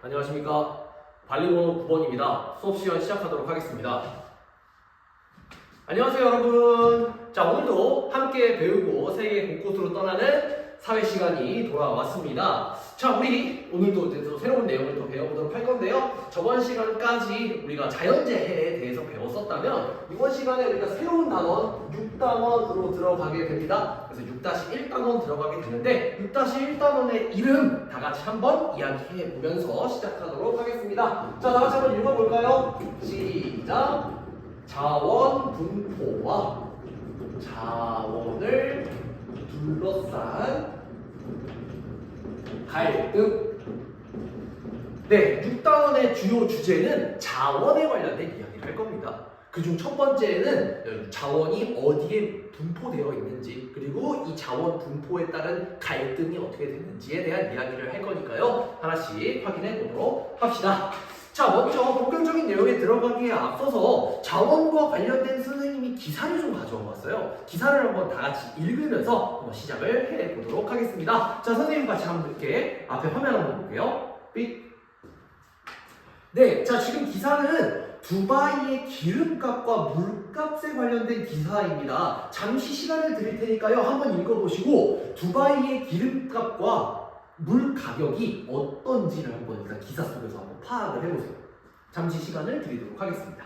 안녕하십니까. 발리번호 9번입니다. 수업 시간 시작하도록 하겠습니다. 안녕하세요 여러분. 자, 오늘도 함께 배우고 세계 곳곳으로 떠나는 사회 시간이 돌아왔습니다. 자, 우리 오늘도 이제 또 새로운 내용을 또 배워보도록 할 건데요. 저번 시간까지 우리가 자연재해에 대해서 배웠었다면 이번 시간에 우리가 새로운 단원 6단원으로 들어가게 됩니다. 그래서 6-1단원 들어가게 되는데 6-1단원의 이름 다 같이 한번 이야기해 보면서 시작하도록 하겠습니다. 자, 다 같이 한번 읽어볼까요? 시작! 자원 분포와 자원을 둘러싼 갈등. 네, 6단원의 주요 주제는 자원에 관련된 이야기를 할 겁니다. 그중 첫 번째는 자원이 어디에 분포되어 있는지, 그리고 이 자원 분포에 따른 갈등이 어떻게 되는지에 대한 이야기를 할 거니까요. 하나씩 확인해 보도록 합시다. 자, 먼저 본격적인 내용에 들어가기에 앞서서 자원과 관련된 선생님이 기사를 좀 가져와 봤어요. 기사를 한번 다 같이 읽으면서 한번 시작을 해 보도록 하겠습니다. 자, 선생님 같이 한번 이렇게 앞에 화면 한번 볼게요. 삑. 네, 자, 지금 기사는 두바이의 기름값과 물값에 관련된 기사입니다. 잠시 시간을 드릴 테니까요. 한번 읽어보시고 두바이의 기름값과 물 가격이 어떤지를 한번 일단 기사 속에서 한번 파악을 해보세요. 잠시 시간을 드리도록 하겠습니다.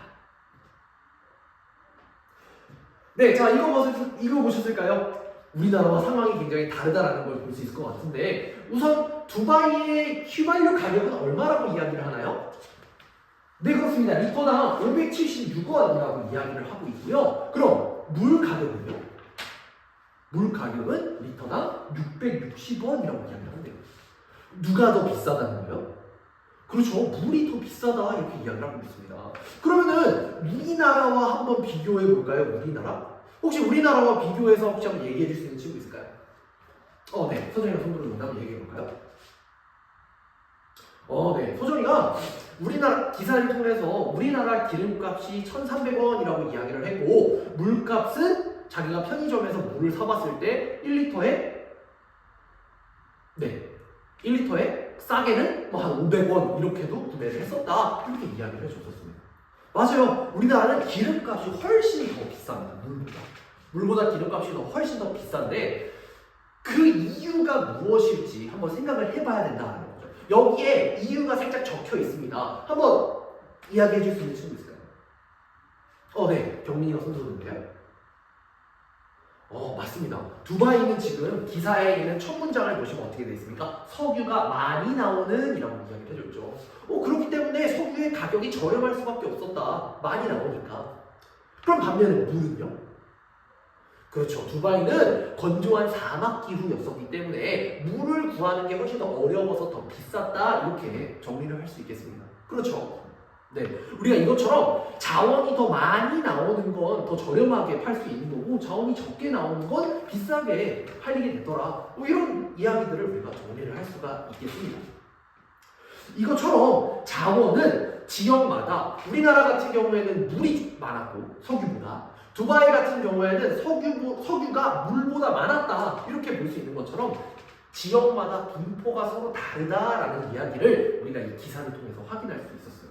네, 자, 읽어보셨을까요? 우리나라와 상황이 굉장히 다르다라는 걸 볼 수 있을 것 같은데, 우선 두바이의 휘발유 가격은 얼마라고 이야기를 하나요? 네, 그렇습니다. 리터당 576원이라고 이야기를 하고 있고요. 그럼 물 가격은요? 물 가격은 리터당 660원이라고 이야기를 한대요. 누가 더 비싸다는 거예요? 그렇죠. 물이 더 비싸다 이렇게 이야기를 하고 있습니다. 그러면은 우리나라와 한번 비교해 볼까요? 우리나라? 혹시 우리나라와 비교해서 혹시 한번 얘기해 줄 수 있는 친구 있을까요? 네. 소정이가 손 들어주면 한번 얘기해 볼까요? 네. 소정이가 우리나라 기사를 통해서 우리나라 기름값이 1,300원이라고 이야기를 했고, 물값은 자기가 편의점에서 물을 사봤을 때 1리터에 1리터에 싸게는 뭐 한 500원 이렇게도 구매를 했었다, 이렇게 이야기를 해줬었습니다. 맞아요. 우리나라는 기름값이 훨씬 더 비쌉니다. 물보다 기름값이 훨씬 더 비싼데 그 이유가 무엇일지 한번 생각을 해봐야 된다는 거죠. 여기에 이유가 살짝 적혀 있습니다. 한번 이야기해 줄 수 있는 친구 있을까요? 네. 경민이가 손 들었는데요. 맞습니다. 두바이는 지금 기사에 있는 첫 문장을 보시면 어떻게 되어 있습니까? 석유가 많이 나오는 이라고 이야기를 해줬죠. 그렇기 때문에 석유의 가격이 저렴할 수밖에 없었다. 많이 나오니까. 그럼 반면에 물은요? 그렇죠. 두바이는 건조한 사막 기후였었기 때문에 물을 구하는 게 훨씬 더 어려워서 더 비쌌다, 이렇게 정리를 할 수 있겠습니다. 그렇죠. 네, 우리가 이것처럼 자원이 더 많이 나오는 건 더 저렴하게 팔 수 있는 거고, 자원이 적게 나오는 건 비싸게 팔리게 되더라, 이런 이야기들을 우리가 정리를 할 수가 있겠습니다. 이것처럼 자원은 지역마다, 우리나라 같은 경우에는 물이 많았고 석유보다, 두바이 같은 경우에는 석유가 물보다 많았다, 이렇게 볼 수 있는 것처럼 지역마다 분포가 서로 다르다라는 이야기를 우리가 이 기사를 통해서 확인할 수 있었어요.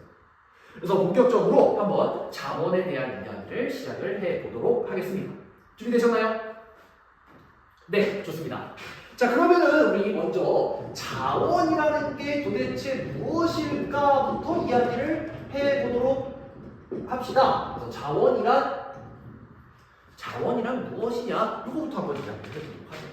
그래서 본격적으로 한번 자원에 대한 이야기를 시작을 해보도록 하겠습니다. 준비되셨나요? 네, 좋습니다. 자, 그러면은 우리 먼저 자원이라는 게 도대체 무엇일까부터 이야기를 해보도록 합시다. 그래서 자원이란 무엇이냐? 이거부터 한번 이야기를 해보도록 하죠.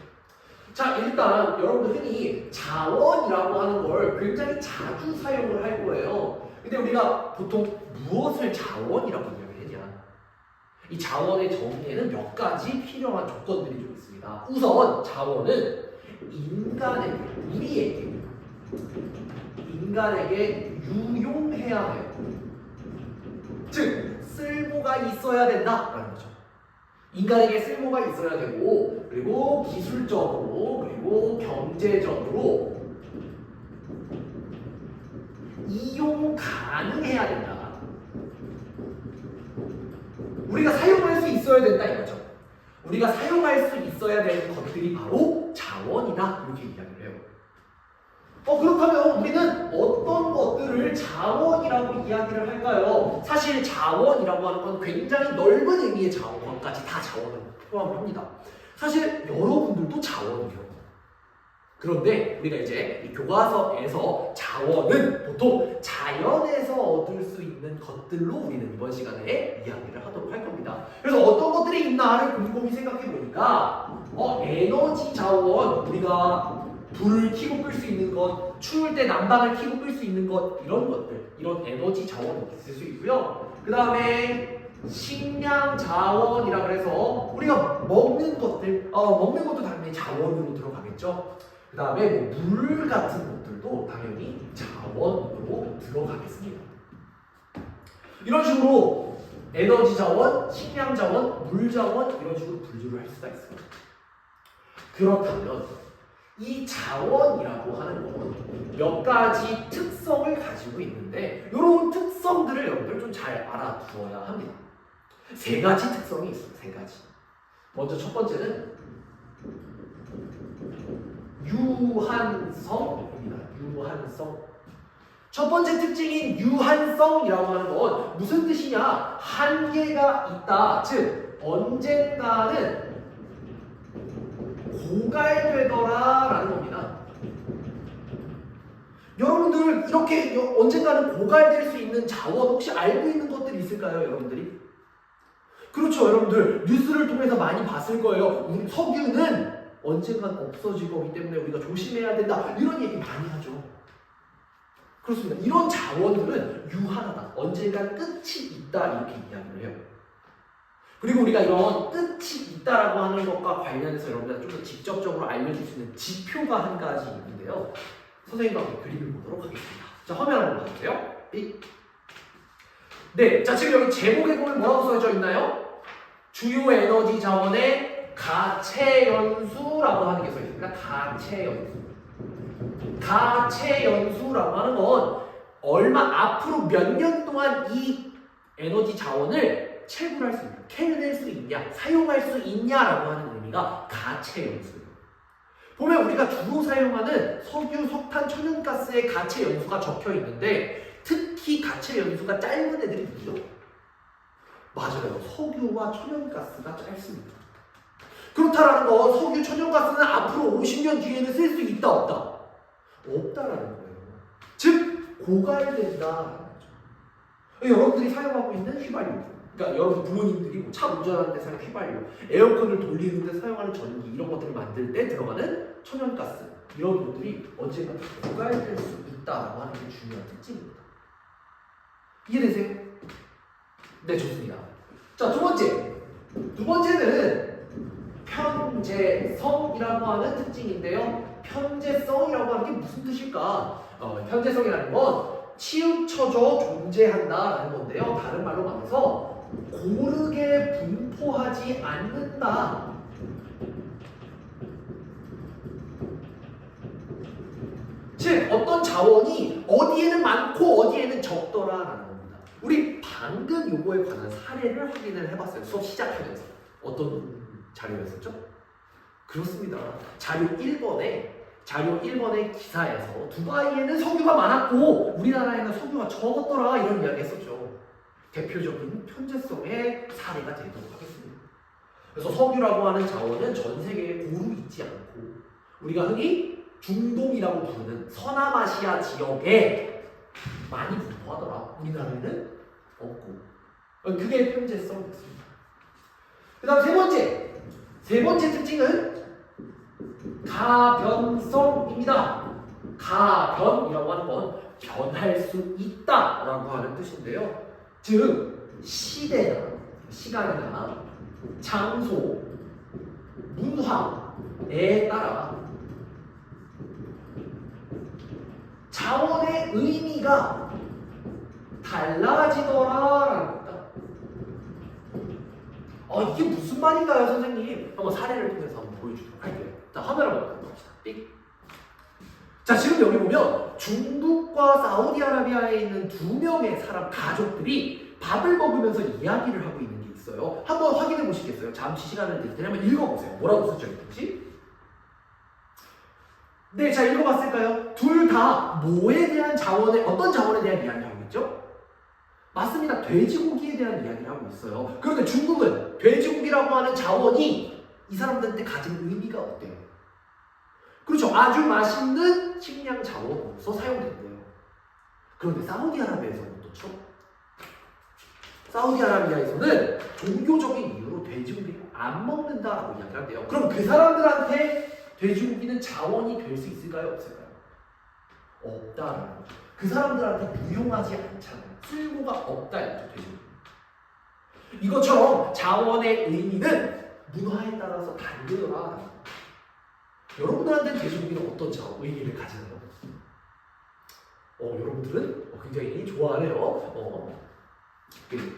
자, 일단 여러분들 흔히 자원이라고 하는 걸 굉장히 자주 사용을 할 거예요. 근데 우리가 보통 무엇을 자원이라고 이야기하냐? 이 자원의 정의에는 몇 가지 필요한 조건들이 좀 있습니다. 우선 자원은 인간에게 유용해야 해요. 즉, 쓸모가 있어야 된다라는 거죠. 인간에게 쓸모가 있어야 되고, 그리고 기술적으로, 그리고 경제적으로 이용 가능해야 된다. 우리가 사용할 수 있어야 된다 이거죠. 우리가 사용할 수 있어야 되는 것들이 바로 자원이다, 이렇게 이야기를 해요. 그렇다면 우리는 어떤 사실 자원이라고 하는 건 굉장히 넓은 의미의 자원까지 다 자원을 포함을 합니다. 사실 여러분들도 자원이에요. 그런데 우리가 이제 이 교과서에서 자원은 보통 자연에서 얻을 수 있는 것들로 우리는 이번 시간에 이야기를 하도록 할 겁니다. 그래서 어떤 것들이 있나를 곰곰이 생각해 보니까 에너지 자원, 우리가 불을 켜고 끌 수 있는 것, 추울 때 난방을 켜고 끌 수 있는 것, 이런 것들, 이런 에너지 자원이 있을 수 있고요. 그 다음에 식량 자원이라 그래서 우리가 먹는 것들, 먹는 것도 당연히 자원으로 들어가겠죠. 그 다음에 물 같은 것들도 당연히 자원으로 들어가겠습니다. 이런 식으로 에너지 자원, 식량 자원, 물 자원 이런 식으로 분류를 할 수가 있습니다. 그렇다면 이 자원이라고 하는 건 몇 가지 특성을 가지고 있는데 이런 특성들을 여러분들 좀 잘 알아두어야 합니다. 세 가지 특성이 있습니다. 세 가지. 먼저 첫 번째는 유한성입니다. 유한성. 첫 번째 특징인 유한성이라고 하는 건 무슨 뜻이냐? 한계가 있다. 즉 언젠가는 고갈되더라라는 겁니다. 여러분들 이렇게 언젠가는 고갈될 수 있는 자원 혹시 알고 있는 것들이 있을까요, 여러분들이? 그렇죠, 여러분들 뉴스를 통해서 많이 봤을 거예요. 우리 석유는 언젠간 없어질 거기 때문에 우리가 조심해야 된다. 이런 얘기 많이 하죠. 그렇습니다. 이런 자원들은 유한하다. 언젠간 끝이 있다. 이렇게 이야기를 해요. 그리고 우리가 이런 끝이 있다라고 하는 것과 관련해서 여러분들 좀 더 직접적으로 알려줄 수 있는 지표가 한 가지 있는데요. 선생님과 함께 그림을 보도록 하겠습니다. 자, 화면 한번 봐주세요. 네, 자 지금 여기 제목에 보면 뭐라고 써져 있나요? 주요 에너지 자원의 가체연수라고 하는 게 써 있습니다. 가체연수. 가체연수라고 하는 건 앞으로 몇 년 동안 이 에너지 자원을 채굴할 수 있냐, 캐낼 수 있냐, 사용할 수 있냐라고 하는 의미가 가체연수예요. 보면 우리가 주로 사용하는 석유, 석탄, 천연가스의 가체연수가 적혀 있는데 특히 가체연수가 짧은 애들이 누구죠? 맞아요. 석유와 천연가스가 짧습니다. 그렇다라는 건 석유, 천연가스는 앞으로 50년 뒤에는 쓸 수 있다, 없다? 없다라는 거예요. 즉 고갈된다라는 거죠. 여러분들이 사용하고 있는 휘발유, 그러니까 여러분 부모님들이 뭐 차 운전하는 데 사용하는 휘발유, 에어컨을 돌리는 데 사용하는 전기 이런 것들을 만들 때 들어가는 천연가스 이런 것들이 언젠가 고갈될 수 있다라고 하는 게 중요한 특징입니다. 이해되세요? 네, 좋습니다. 자, 두 번째는 편재성이라고 하는 특징인데요. 편재성이라고 하는 게 무슨 뜻일까? 편재성이라는 건 치우쳐져 존재한다라는 건데요. 다른 말로 말해서 고르게 분포하지 않는다. 즉 어떤 자원이 어디에는 많고 어디에는 적더라라는 겁니다. 우리 방금 요거에 관한 사례를 확인을 해봤어요. 수업 시작하면서. 어떤 자료였었죠? 그렇습니다. 자료 1번의 기사에서 두바이에는 석유가 많았고 우리나라에는 석유가 적었더라 이런 이야기 했었죠. 대표적인 편재성의 사례가 되도록 하겠습니다. 그래서 석유라고 하는 자원은 전 세계에 고루 있지 않고 우리가 흔히 중동이라고 부르는 서남아시아 지역에 많이 분포하더라. 우리나라에는 없고. 그게 편재성이었습니다. 그 다음 세 번째 특징은 가변성입니다. 가변이라고 하는 건 변할 수 있다라고 하는 뜻인데요. 즉 시간이나 장소, 문화에 따라 자원의 의미가 달라지더라라는 겁니다. 이게 무슨 말인가요, 선생님? 한번 사례를 통해서 한번 보여주도록 할게요. 자, 화면 한번 봅시다. 자, 지금 여기 보면 중국과 사우디아라비아에 있는 2명의 사람 가족들이 밥을 먹으면서 이야기를 하고 있는 게 있어요. 한번 확인해 보시겠어요? 잠시 시간을 낼 테니 한번 읽어보세요. 뭐라고 써져 있는지. 네, 자 읽어봤을까요? 둘 다 뭐에 대한 어떤 자원에 대한 이야기를 하고 있죠? 맞습니다. 돼지고기에 대한 이야기를 하고 있어요. 그런데 중국은 돼지고기라고 하는 자원이 이 사람들한테 가진 의미가 어때요? 그렇죠. 아주 맛있는 식량 자원으로서 사용된대요. 그런데 사우디아라비아에서는 어떻죠? 사우디아라비아에서는 종교적인 이유로 돼지고기를 안 먹는다라고 이야기를 한대요. 그럼 그 사람들한테 돼지고기는 자원이 될 수 있을까요? 없을까요? 없다라는 거죠. 그 사람들한테 유용하지 않잖아요. 쓸모가 없다 이거죠. 돼지고기. 이것처럼 자원의 의미는 문화에 따라서 다르더라. 여러분들한테 돼지고기는 어떤 의미를 가지나요? 여러분들은 굉장히 좋아하네요.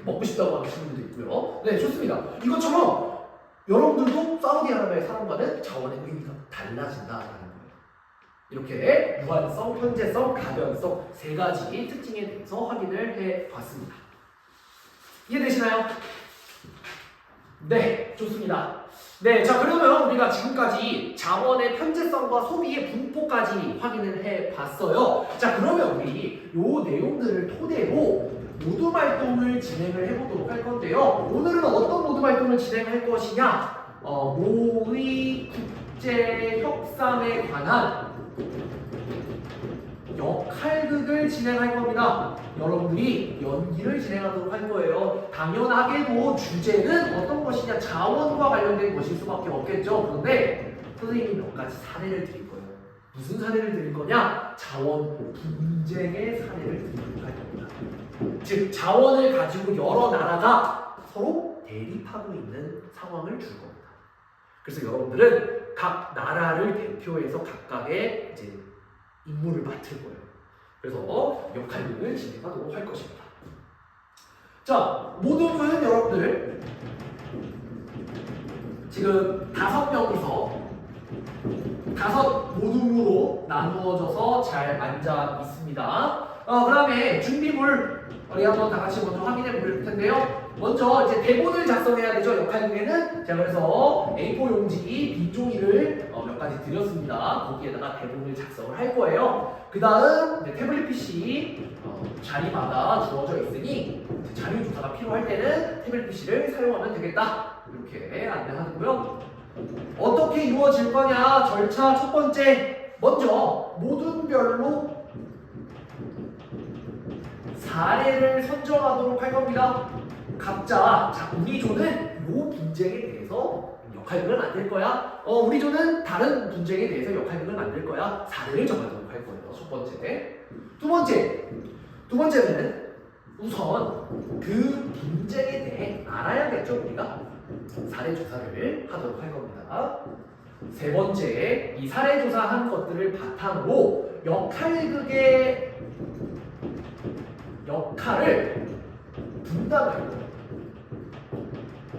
먹고 싶다고 하는 친구들도 있고요. 네, 좋습니다. 이것처럼 여러분들도 사우디아라비아의 사람과는 자원의 의미가 달라진다라는 거예요. 이렇게 유한성, 현재성, 가변성 세 가지 특징에 대해서 확인을 해봤습니다. 이해되시나요? 네, 좋습니다. 네, 자 그러면 우리가 지금까지 자원의 편재성과 소비의 분포까지 확인을 해봤어요. 자 그러면 우리 요 내용들을 토대로 모둠 활동을 진행을 해보도록 할 건데요. 오늘은 어떤 모둠 활동을 진행할 것이냐? 모의 국제 협상에 관한 역할극을 진행할 겁니다. 여러분들이 연기를 진행하도록 할 거예요. 당연하게도 주제는 어떤 것이냐? 자원과 관련된 것일 수밖에 없겠죠. 그런데 선생님이 몇 가지 사례를 드릴 거예요. 무슨 사례를 드릴 거냐? 자원 분쟁의 사례를 드리도록 할 겁니다. 즉 자원을 가지고 여러 나라가 서로 대립하고 있는 상황을 줄 겁니다. 그래서 여러분들은 각 나라를 대표해서 각각의 이제 임무를 맡을 거예요. 그래서 역할극을 진행하도록 할 것입니다. 자, 모둠은 여러분들 지금 5명이서 5 모둠으로 나누어져서 잘 앉아 있습니다. 그 다음에 준비물 우리 한번 다 같이 먼저 확인해 볼 텐데요. 먼저 이제 대본을 작성해야 되죠. 역할극에는. 자 그래서 A4 용지, 빈 종이를 몇 가지 드렸습니다. 거기에다가 대본을 작성을 할 거예요. 그 다음 태블릿 PC 자리마다 주어져 있으니 자료 조사가 필요할 때는 태블릿 PC를 사용하면 되겠다. 이렇게 안내하고요. 어떻게 이루어질 거냐? 절차 첫 번째, 먼저 모둠별로 사례를 선정하도록 할 겁니다. 각자, 자, 우리 조는 이 분쟁에 대해서 역할극을 만들 거야. 우리 조는 다른 분쟁에 대해서 역할극을 만들 거야. 사례를 정하도록 할 거예요. 첫 번째. 두 번째는 우선 그 분쟁에 대해 알아야겠죠, 우리가. 사례 조사를 하도록 할 겁니다. 세 번째, 이 사례 조사한 것들을 바탕으로 역할극의 역할을 분담할 거예요.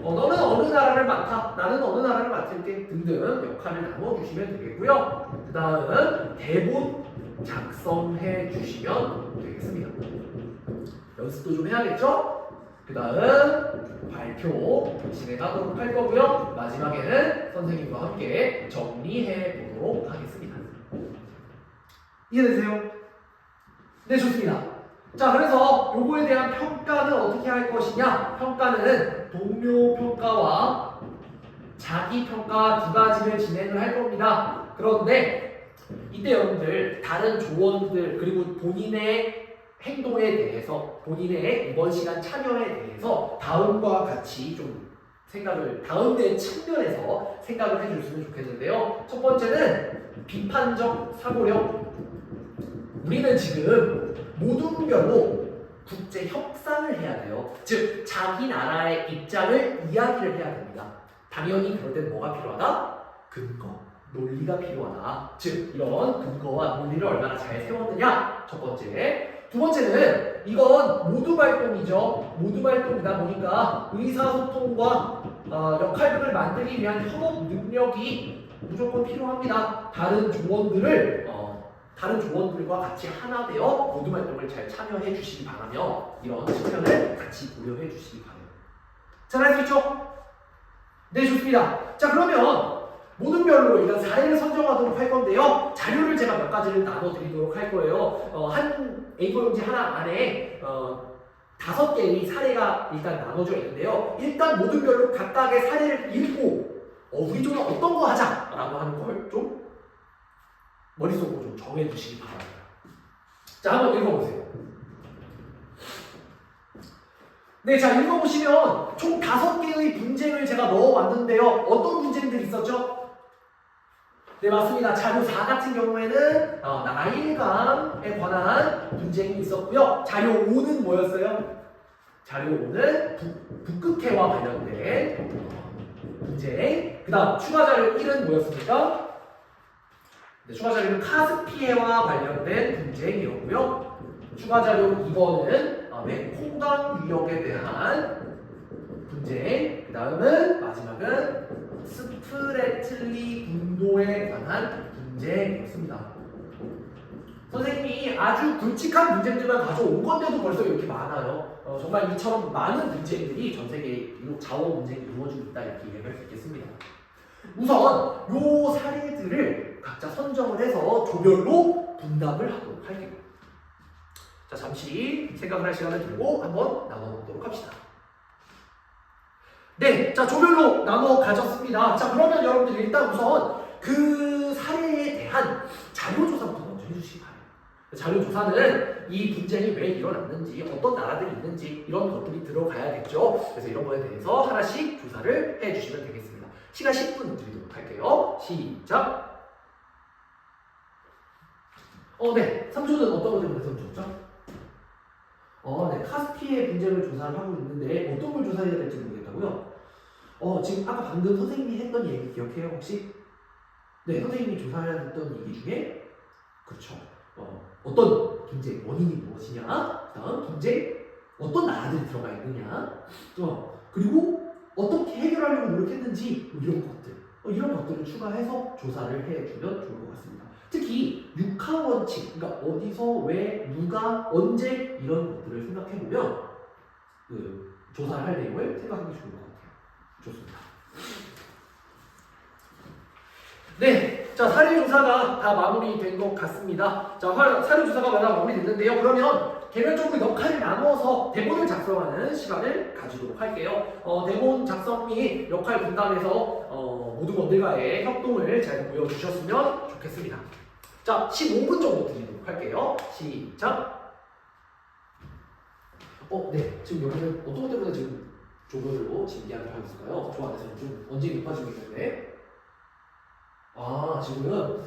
너는 어느 나라를 맡아, 나는 어느 나라를 맡을게 등등 역할을 나눠주시면 되겠고요. 그 다음 대본 작성해 주시면 되겠습니다. 연습도 좀 해야겠죠? 그 다음 발표 진행하도록 할 거고요. 마지막에는 선생님과 함께 정리해 보도록 하겠습니다. 이해되세요? 네, 좋습니다. 자, 그래서 요거에 대한 평가는 어떻게 할 것이냐? 평가는 동료 평가와 자기 평가 두 가지를 진행을 할 겁니다. 그런데 이때 여러분들 다른 조원들 그리고 본인의 행동에 대해서 본인의 이번 시간 참여에 대해서 다음과 같이 좀 다음의 측면에서 생각을 해줬으면 좋겠는데요. 첫 번째는 비판적 사고력. 우리는 지금 모둠별로 국제 협상을 해야 돼요. 즉 자기 나라의 입장을 이야기를 해야 됩니다. 당연히 그럴 땐 뭐가 필요하다? 근거, 논리가 필요하다. 즉 이런 근거와 논리를 얼마나 잘 세웠느냐? 첫 번째. 두 번째는 이건 모둠 활동이죠. 모둠 활동이다 보니까 의사소통과 역할극을 만들기 위한 협업 능력이 무조건 필요합니다. 다른 조원들과 같이 하나 되어 모둠 활동을 잘 참여해 주시기 바라며 이런 측면을 같이 고려해 주시기 바랍니다. 잘 알 수 있죠? 네, 좋습니다. 자, 그러면 모둠별로 일단 사례를 선정하도록 할 건데요. 자료를 제가 몇 가지를 나눠드리도록 할 거예요. 한 A4 용지 하나 안에 5개의 사례가 일단 나눠져 있는데요. 일단 모든 별로 각각의 사례를 읽고 우리 조는 어떤 거 하자라고 하는 걸 좀 머릿속으로 좀 정해두시기 바랍니다. 자, 한번 읽어보세요. 네, 자, 읽어보시면 총 5개의 분쟁을 제가 넣어왔는데요. 어떤 분쟁들이 있었죠? 네, 맞습니다. 자료 4 같은 경우에는 나일감에 관한 분쟁이 있었고요. 자료 5는 뭐였어요? 자료 5는 북극해와 관련된 분쟁. 그 다음 추가 자료 1은 뭐였습니까? 네, 추가 자료는 카스피해와 관련된 분쟁이었고요. 추가 자료 2번은 메콩강 유역에 대한 분쟁. 그 다음은 마지막은 스프레틀리 군도에 관한 분쟁이었습니다. 선생님이 아주 굵직한 문제들만 가져온 건데도 벌써 이렇게 많아요. 정말 이처럼 많은 문제들이 전 세계에 자원 문제가 이루어지고 있다 이렇게 이해할 수 있겠습니다. 우선 이 사례들을 각자 선정을 해서 조별로 분담을 하도록 할게요. 자, 잠시 생각을 할 시간을 두고 한번 나눠보도록 합시다. 네, 자, 조별로 나눠 가졌습니다. 자, 그러면 여러분들 일단 우선 그 사례에 대한 자료조사부터 먼저 해주시기 바랍니다. 자료조사는 이 분쟁이 왜 일어났는지, 어떤 나라들이 있는지 이런 것들이 들어가야겠죠. 그래서 이런 거에 대해서 하나씩 조사를 해주시면 되겠습니다. 시간 10분 드리도록 할게요. 시작! 네. 3조는 어떤 것 때문에 3조죠? 네. 카스피의 분쟁을 조사를 하고 있는데 어떤 걸 조사해야 될지 모르겠다고요? 지금 아까 방금 선생님이 했던 얘기 기억해요, 혹시? 네, 선생님이 조사해야 했던 얘기 중에 그렇죠. 어떤 분쟁, 원인이 무엇이냐, 그 다음 분쟁, 어떤 나라들이 들어가 있느냐, 그리고 어떻게 해결하려고 노력했는지 이런 것들, 이런 것들을 추가해서 조사를 해주면 좋을 것 같습니다. 특히 육하원칙, 그러니까 어디서, 왜, 누가, 언제 이런 것들을 생각해보면 그 조사를 할 내용을 생각하기 좋을 것 같아요. 좋습니다. 네, 자, 사례조사가 다 마무리된 것 같습니다. 자, 사례조사가 다 마무리됐는데요. 그러면 개별적으로 역할을 나누어서 대본을 작성하는 시간을 가지도록 할게요. 대본 작성 및 역할 분담에서 모두 분들과의 협동을 잘 보여주셨으면 좋겠습니다. 자, 15분 정도 드리도록 할게요. 시작! 네, 지금 여기는 어떤 것 때문에 지금 조별로 지금 이야기를 하고 있을까요? 저 안에서 좀 언제 높아지고 있는데 지금은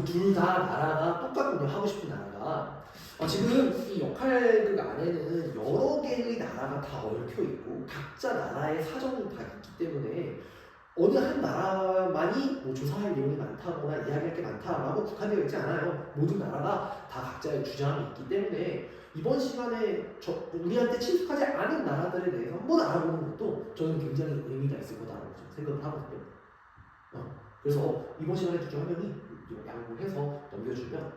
둘 다 나라가 똑같군요. 하고 싶은 나라가. 지금 이 역할 안에는 여러 개의 나라가 다 얽혀 있고 각자 나라의 사정도 다 있기 때문에 어느 한 나라만이 조사할 내용이 많다거나 이야기할 게 많다라고 국한되어 있지 않아요. 모든 나라가 다 각자의 주장이 있기 때문에 이번 시간에 우리한테 친숙하지 않은 나라들에 대해서 한번 알아보는 것도 저는 굉장히 의미가 있을 거다라고 생각을 하거든요. 그래서 이번 시간에 두 중 한 명이 양보해서 넘겨주면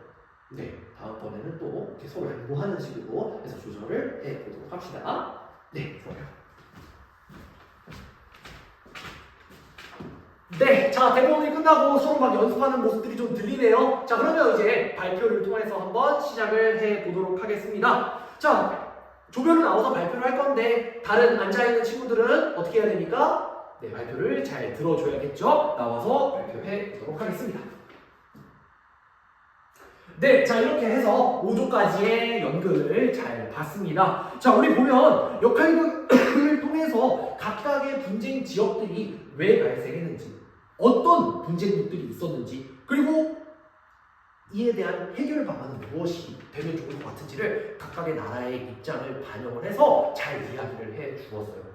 다음번에는 또 이렇게 서로 양보하는 식으로 해서 조절을 해보도록 합시다. 네, 좋아요. 네, 자, 대본이 끝나고 서로 막 연습하는 모습들이 좀 들리네요. 자, 그러면 이제 발표를 통해서 한번 시작을 해보도록 하겠습니다. 자, 조별로 나와서 발표를 할 건데 다른 앉아있는 친구들은 어떻게 해야 됩니까? 네, 발표를 잘 들어줘야겠죠? 나와서 발표해 보도록 하겠습니다. 네, 자, 이렇게 해서 5조까지의 연극을 잘 봤습니다. 자, 우리 보면 역할극을 통해서 각각의 분쟁 지역들이 왜 발생했는지, 어떤 분쟁들이 있었는지, 그리고 이에 대한 해결 방안은 무엇이 되면 좋을 것 같은지를 각각의 나라의 입장을 반영을 해서 잘 이야기를 해 주었어요.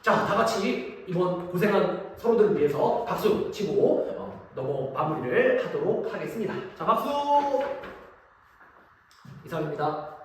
자, 다 같이 이번 고생한 서로들을 위해서 박수 치고 마무리를 하도록 하겠습니다. 자, 박수! 이상입니다.